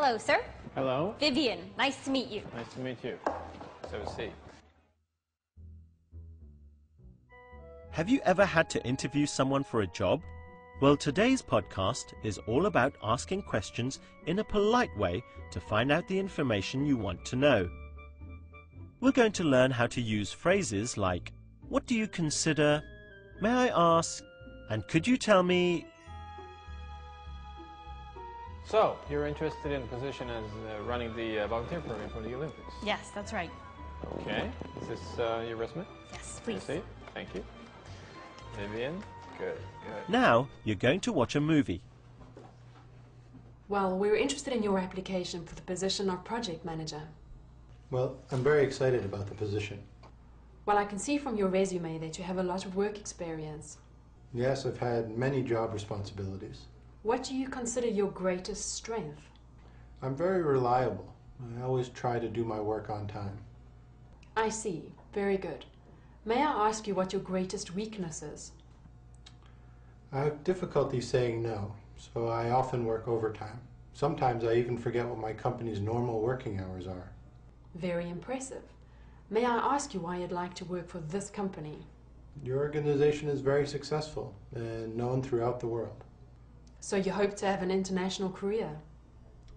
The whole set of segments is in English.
Hello, sir. Hello. Vivian, nice to meet you. Nice to meet you. So see. Have you ever had to interview someone for a job? Well, today's podcast is all about asking questions in a polite way to find out the information you want to know. We're going to learn how to use phrases like, what do you consider? May I ask? And could you tell me? So, you're interested in a position as running the volunteer program for the Olympics? Yes, that's right. Okay. Is this your resume? Yes, please. I see. Thank you. Vivian? Good, good. Now you're going to watch a movie. Well, we were interested in your application for the position of project manager. Well, I'm very excited about the position. Well, I can see from your resume that you have a lot of work experience. Yes, I've had many job responsibilities. What do you consider your greatest strength? I'm very reliable. I always try to do my work on time. I see. Very good. May I ask you what your greatest weakness is? I have difficulty saying no, so I often work overtime. Sometimes I even forget what my company's normal working hours are. Very impressive. May I ask you why you'd like to work for this company? Your organization is very successful and known throughout the world. So you hope to have an international career?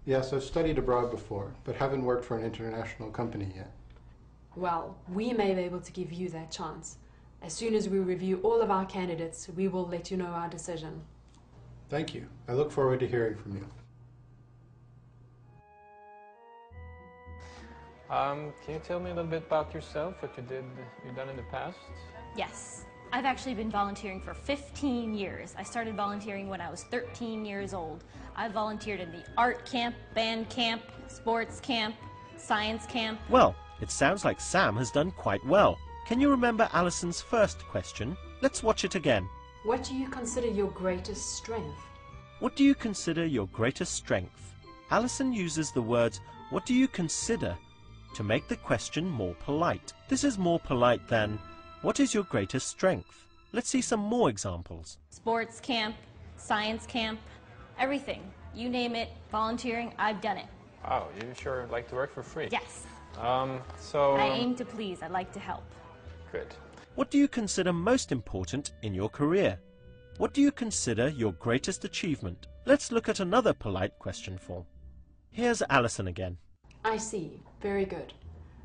Yes, I've studied abroad before, but haven't worked for an international company yet. Well, we may be able to give you that chance. As soon as we review all of our candidates, we will let you know our decision. Thank you. I look forward to hearing from you. Can you tell me a little bit about yourself, what you've done in the past? Yes. I've actually been volunteering for 15 years. I started volunteering when I was 13 years old. I volunteered in the art camp, band camp, sports camp, science camp. Well, it sounds like Sam has done quite well. Can you remember Alison's first question? Let's watch it again. What do you consider your greatest strength? What do you consider your greatest strength? Alison uses the words, what do you consider, to make the question more polite. This is more polite than, what is your greatest strength? Let's see some more examples. Sports camp, science camp, everything. You name it, volunteering, I've done it. Wow, you sure like to work for free? Yes. I aim to please. I like to help. Good. What do you consider most important in your career? What do you consider your greatest achievement? Let's look at another polite question form. Here's Alison again. I see. Very good.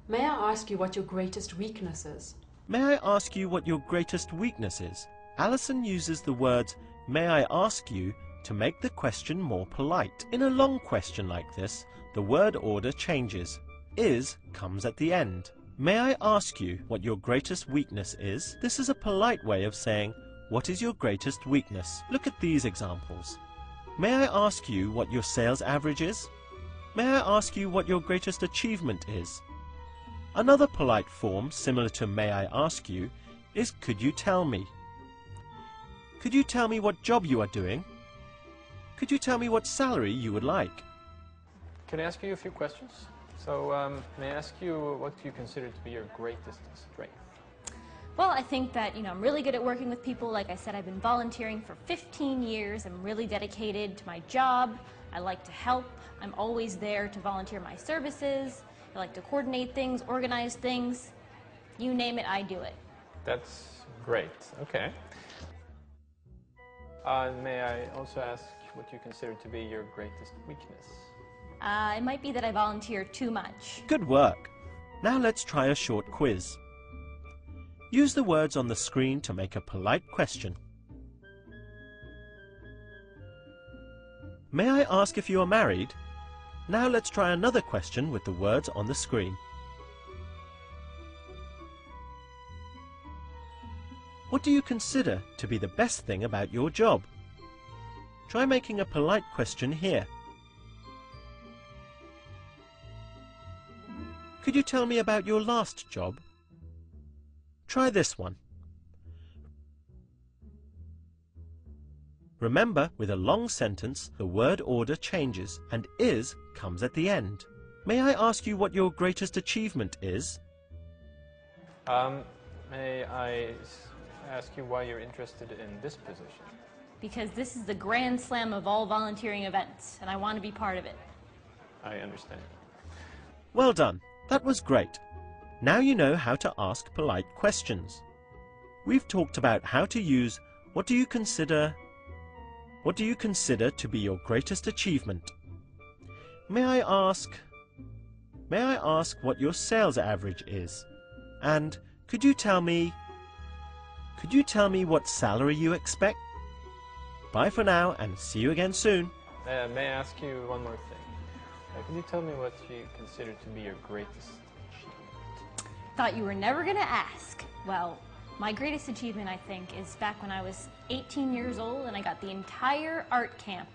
May I ask you what your greatest weakness is? May I ask you what your greatest weakness is? Alison uses the words, may I ask you, to make the question more polite. In a long question like this, the word order changes. Is comes at the end. May I ask you what your greatest weakness is? This is a polite way of saying, what is your greatest weakness? Look at these examples. May I ask you what your sales average is? May I ask you what your greatest achievement is? Another polite form, similar to may I ask you, is could you tell me? Could you tell me what job you are doing? Could you tell me what salary you would like? Can I ask you a few questions? So, may I ask you what you consider to be your greatest strength? Well, I think that, I'm really good at working with people. Like I said, I've been volunteering for 15 years. I'm really dedicated to my job. I like to help. I'm always there to volunteer my services. I like to coordinate things, organize things. You name it, I do it. That's great. Okay. May I also ask what you consider to be your greatest weakness? It might be that I volunteer too much. Good work. Now let's try a short quiz. Use the words on the screen to make a polite question. May I ask if you are married? Now let's try another question with the words on the screen. What do you consider to be the best thing about your job? Try making a polite question here. Could you tell me about your last job? Try this one. Remember, with a long sentence, the word order changes and is comes at the end. May I ask you what your greatest achievement is? May I ask you why you're interested in this position? Because this is the grand slam of all volunteering events, and I want to be part of it. I understand. Well done. That was great. Now you know how to ask polite questions. We've talked about how to use what do you consider to be your greatest achievement? May I ask what your sales average is? And could you tell me what salary you expect? Bye for now and see you again soon. May I ask you one more thing? Could you tell me what you consider to be your greatest achievement? Thought you were never going to ask. Well, my greatest achievement, I think, is back when I was 18 years old and I got the entire art camp